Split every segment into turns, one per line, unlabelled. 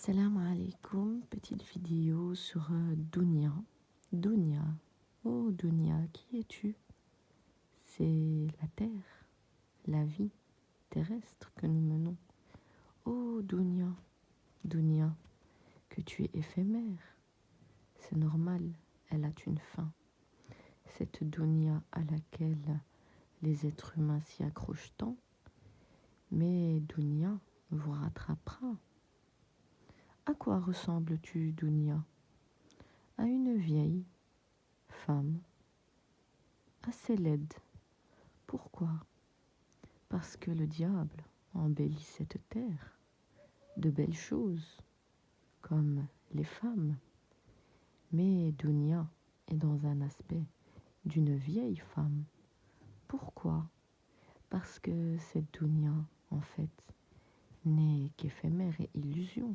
Salam alaikum, petite vidéo sur Dunya. Dunya, oh Dunya, qui es-tu? C'est la terre, la vie terrestre que nous menons. Oh Dunya, Dunya, que tu es éphémère. C'est normal, elle a une fin. Cette Dunya à laquelle les êtres humains s'y accrochent tant, mais Dunya vous rattrapera. À quoi ressembles-tu, Dunya? À une vieille femme, assez laide. Pourquoi? Parce que le diable embellit cette terre de belles choses, comme les femmes. Mais Dunya est dans un aspect d'une vieille femme. Pourquoi? Parce que cette Dunya, en fait, n'est qu'éphémère et illusion.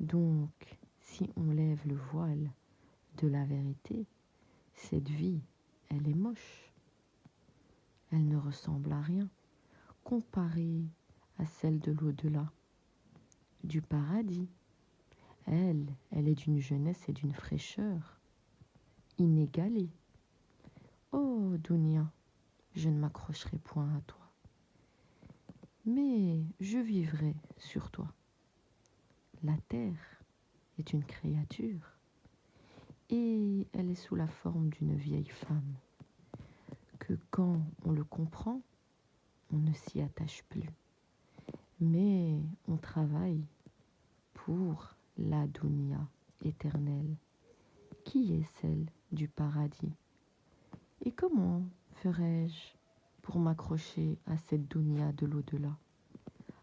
Donc, si on lève le voile de la vérité, cette vie, elle est moche. Elle ne ressemble à rien comparée à celle de l'au-delà, du paradis. Elle est d'une jeunesse et d'une fraîcheur inégalée. Oh, Dunya, je ne m'accrocherai point à toi, mais je vivrai sur toi. La terre est une créature et elle est sous la forme d'une vieille femme que quand on le comprend, on ne s'y attache plus. Mais on travaille pour la Dunya éternelle, qui est celle du paradis. Et comment ferais-je pour m'accrocher à cette Dunya de l'au-delà,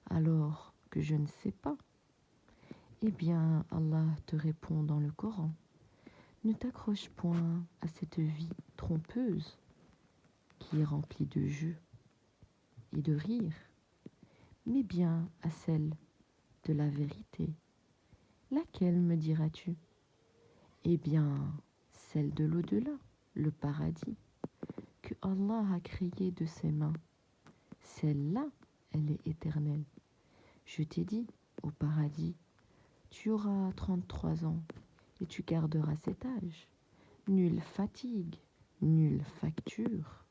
alors que je ne sais pas? Eh bien, Allah te répond dans le Coran. Ne t'accroche point à cette vie trompeuse qui est remplie de jeux et de rires, mais bien à celle de la vérité. Laquelle me diras-tu? Eh bien, celle de l'au-delà, le paradis, que Allah a créé de ses mains. Celle-là, elle est éternelle. Je t'ai dit, au paradis, tu auras 33 ans et tu garderas cet âge. Nulle fatigue, nulle facture,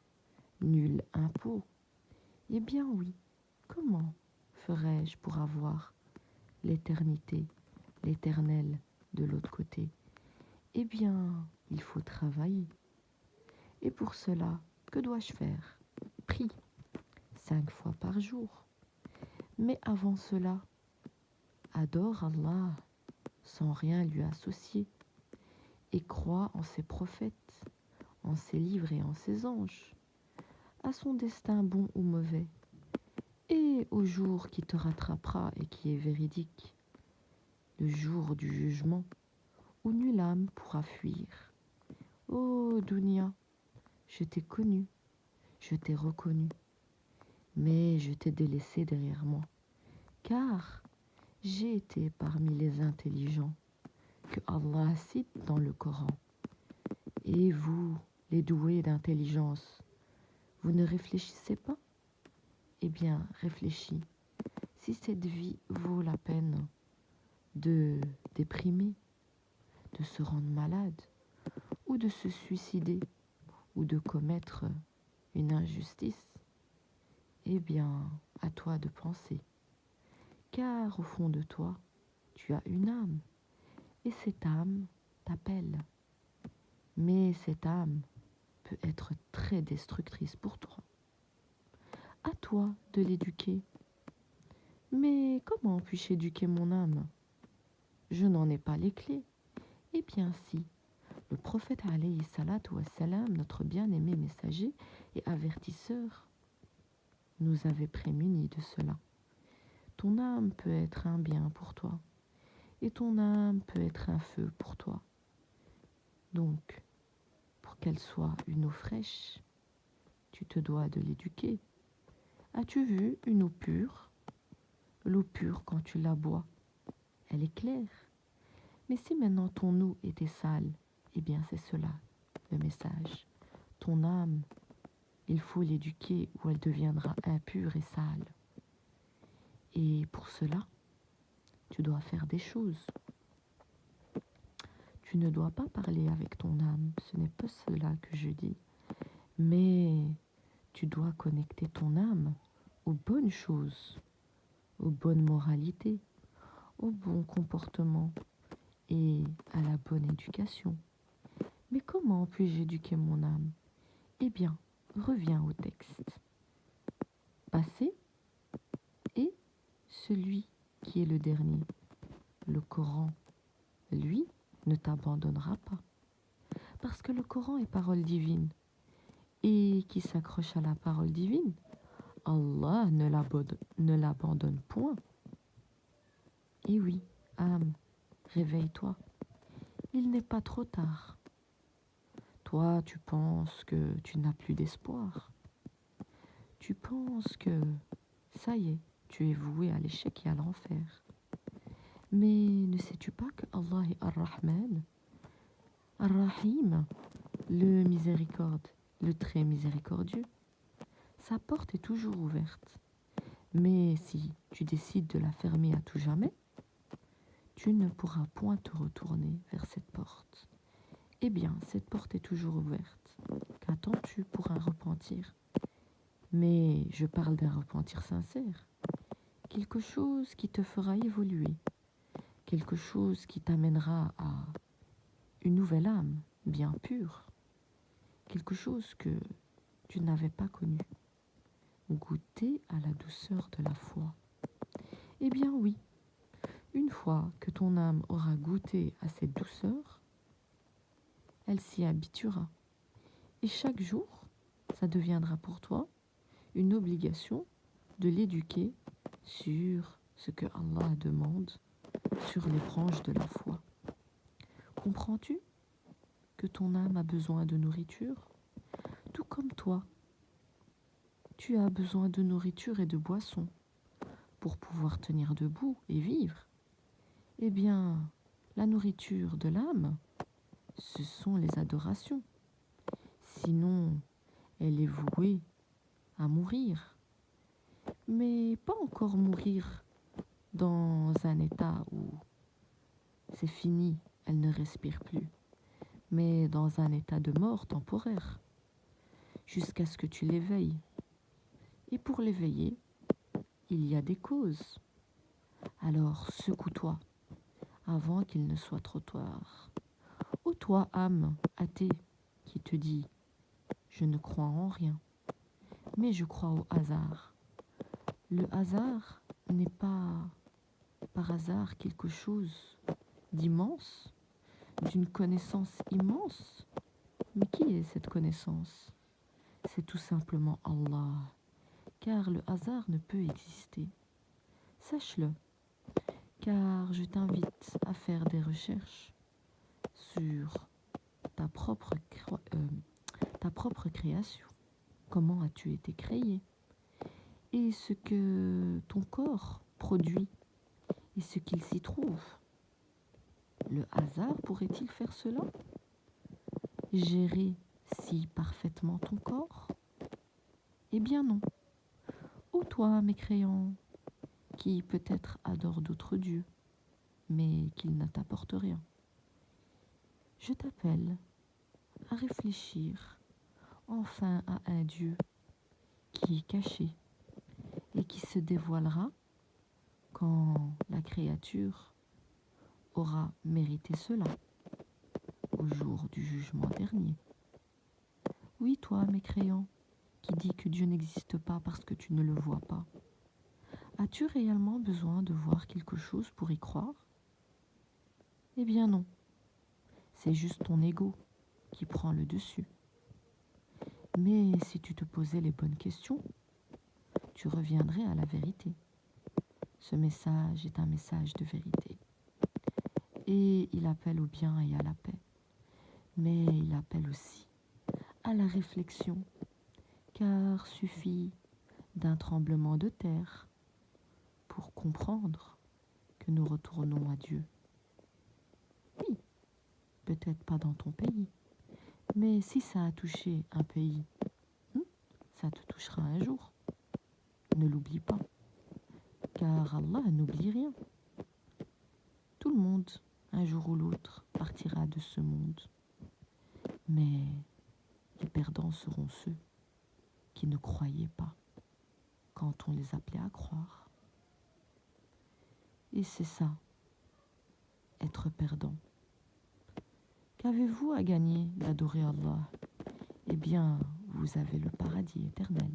nul impôt. Eh bien oui, comment ferais-je pour avoir l'éternité, l'éternel de l'autre côté? Eh bien, il faut travailler. Et pour cela, que dois-je faire? Prie 5 fois par jour. Mais avant cela, adore Allah sans rien lui associer et crois en ses prophètes, en ses livres et en ses anges, à son destin bon ou mauvais, et au jour qui te rattrapera et qui est véridique, le jour du jugement, où nulle âme pourra fuir. Oh Dunya, je t'ai connu, je t'ai reconnu, mais je t'ai délaissé derrière moi, car j'ai été parmi les intelligents que Allah cite dans le Coran. Et vous, les doués d'intelligence, vous ne réfléchissez pas? Eh bien, réfléchis. Si cette vie vaut la peine de déprimer, de se rendre malade, ou de se suicider, ou de commettre une injustice, eh bien, à toi de penser. Car au fond de toi, tu as une âme, et cette âme t'appelle. Mais cette âme peut être très destructrice pour toi. À toi de l'éduquer. Mais comment puis-je éduquer mon âme? Je n'en ai pas les clés. Eh bien si, le prophète alayhi salatu wassalam, notre bien-aimé messager et avertisseur, nous avait prémunis de cela. Ton âme peut être un bien pour toi, et ton âme peut être un feu pour toi. Donc, pour qu'elle soit une eau fraîche, tu te dois de l'éduquer. As-tu vu une eau pure? L'eau pure, quand tu la bois, elle est claire. Mais si maintenant ton eau était sale, eh bien c'est cela, le message. Ton âme, il faut l'éduquer ou elle deviendra impure et sale. Et pour cela, tu dois faire des choses. Tu ne dois pas parler avec ton âme, ce n'est pas cela que je dis. Mais tu dois connecter ton âme aux bonnes choses, aux bonnes moralités, au bon comportement et à la bonne éducation. Mais comment puis-je éduquer mon âme? Eh bien, reviens au texte. Passé et celui qui est le dernier, le Coran, lui, ne t'abandonnera pas. Parce que le Coran est parole divine. Et qui s'accroche à la parole divine, Allah ne l'abandonne point. Et oui, âme, réveille-toi. Il n'est pas trop tard. Toi, tu penses que tu n'as plus d'espoir. Tu penses que, ça y est, tu es voué à l'échec et à l'enfer. Mais ne sais-tu pas que Allah est Ar-Rahman, Ar-Rahim, le miséricorde, le très miséricordieux? Sa porte est toujours ouverte. Mais si tu décides de la fermer à tout jamais, tu ne pourras point te retourner vers cette porte. Eh bien, cette porte est toujours ouverte. Qu'attends-tu pour un repentir? Mais je parle d'un repentir sincère. Quelque chose qui te fera évoluer. Quelque chose qui t'amènera à une nouvelle âme, bien pure. Quelque chose que tu n'avais pas connu. Goûter à la douceur de la foi. Eh bien oui, une fois que ton âme aura goûté à cette douceur, elle s'y habituera. Et chaque jour, ça deviendra pour toi une obligation de l'éduquer sur ce que Allah demande, sur les branches de la foi. Comprends-tu que ton âme a besoin de nourriture? Tout comme toi, tu as besoin de nourriture et de boisson pour pouvoir tenir debout et vivre. Eh bien, la nourriture de l'âme, ce sont les adorations. Sinon, elle est vouée à mourir. Mais pas encore mourir dans un état où c'est fini, elle ne respire plus, mais dans un état de mort temporaire, jusqu'à ce que tu l'éveilles. Et pour l'éveiller, il y a des causes. Alors secoue-toi avant qu'il ne soit trop tard. Ô toi, âme athée, qui te dit « Je ne crois en rien, mais je crois au hasard ». Le hasard n'est pas par hasard quelque chose d'immense, d'une connaissance immense. Mais qui est cette connaissance? C'est tout simplement Allah, car le hasard ne peut exister. Sache-le, car je t'invite à faire des recherches sur ta propre création. Comment as-tu été créé? Et ce que ton corps produit et ce qu'il s'y trouve. Le hasard pourrait-il faire cela? Gérer si parfaitement ton corps? Eh bien non. Ô toi, mécréant, qui peut-être adore d'autres dieux, mais qu'ils ne t'apportent rien. Je t'appelle à réfléchir enfin à un Dieu qui est caché et qui se dévoilera quand la créature aura mérité cela, au jour du jugement dernier. Oui, toi, mécréant, qui dis que Dieu n'existe pas parce que tu ne le vois pas, as-tu réellement besoin de voir quelque chose pour y croire? Eh bien non, c'est juste ton ego qui prend le dessus. Mais si tu te posais les bonnes questions, tu reviendrais à la vérité. Ce message est un message de vérité. Et il appelle au bien et à la paix. Mais il appelle aussi à la réflexion, car suffit d'un tremblement de terre pour comprendre que nous retournons à Dieu. Oui, peut-être pas dans ton pays, mais si ça a touché un pays, ça te touchera un jour. Ne l'oublie pas, car Allah n'oublie rien. un jour ou l'autre, partira de ce monde. Mais les perdants seront ceux qui ne croyaient pas quand on les appelait à croire. Et c'est ça, être perdant. Qu'avez-vous à gagner d'adorer Allah? Eh bien, vous avez le paradis éternel,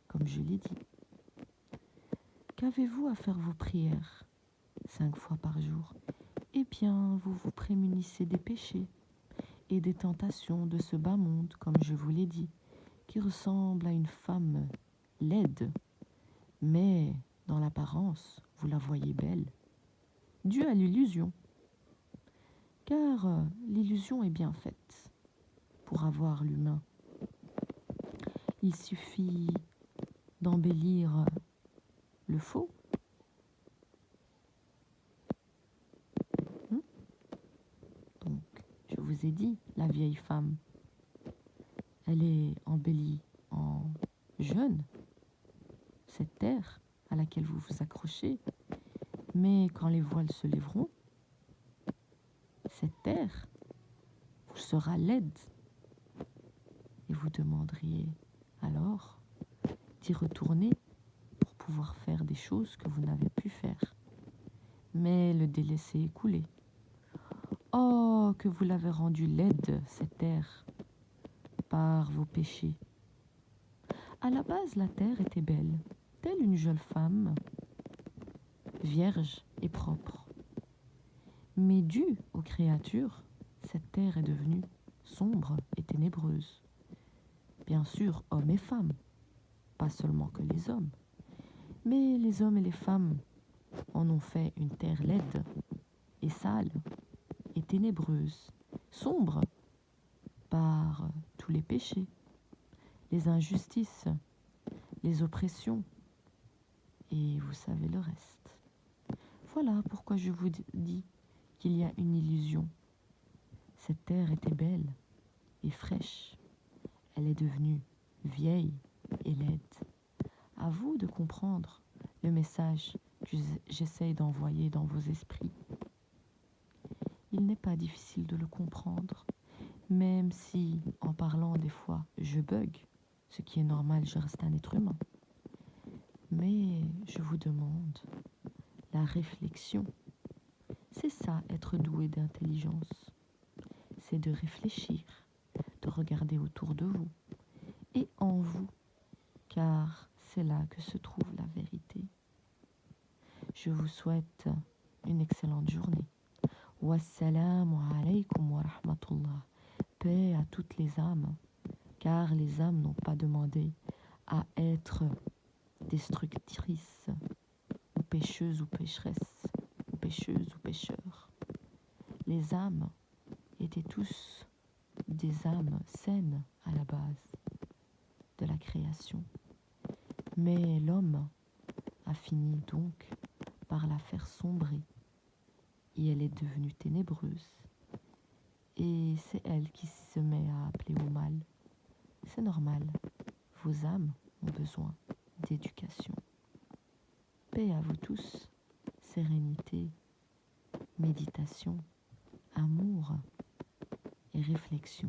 comme je l'ai dit. Qu'avez-vous à faire vos prières 5 fois par jour? Eh bien, vous vous prémunissez des péchés et des tentations de ce bas monde, comme je vous l'ai dit, qui ressemble à une femme laide, mais dans l'apparence, vous la voyez belle, due à l'illusion. Car l'illusion est bien faite pour avoir l'humain. Il suffit d'embellir le faux. Donc, je vous ai dit, la vieille femme, elle est embellie en jeune, cette terre à laquelle vous vous accrochez. Mais quand les voiles se lèveront, cette terre vous sera laide. Et vous demanderiez alors d'y retourner pour pouvoir faire des choses que vous n'avez pu faire. Mais le délai s'est écoulé. Oh, que vous l'avez rendue laide, cette terre, par vos péchés. À la base, la terre était belle, telle une jeune femme, vierge et propre. Mais dû aux créatures, cette terre est devenue sombre et ténébreuse. Bien sûr, hommes et femmes, pas seulement que les hommes. Mais les hommes et les femmes en ont fait une terre laide et sale et ténébreuse, sombre par tous les péchés, les injustices, les oppressions, et vous savez le reste. Voilà pourquoi je vous dis qu'il y a une illusion. Cette terre était belle et fraîche. Elle est devenue vieille et laide. À vous de comprendre le message que j'essaye d'envoyer dans vos esprits. Il n'est pas difficile de le comprendre, même si, en parlant des fois, je bug, ce qui est normal, je reste un être humain. Mais je vous demande la réflexion. C'est ça, être doué d'intelligence. C'est de réfléchir, de regarder autour de vous et en vous, car c'est là que se trouve la vérité. Je vous souhaite une excellente journée. Wassalamu alaykum wa rahmatullah. Paix à toutes les âmes, car les âmes n'ont pas demandé à être destructrices, ou pécheuses ou pécheresses, ou pécheuses ou pécheurs. Les âmes étaient tous des âmes saines à la base de la création. Mais l'homme a fini donc par la faire sombrer et elle est devenue ténébreuse. Et c'est elle qui se met à appeler au mal. C'est normal, vos âmes ont besoin d'éducation. Paix à vous tous, sérénité, méditation, amour et réflexion.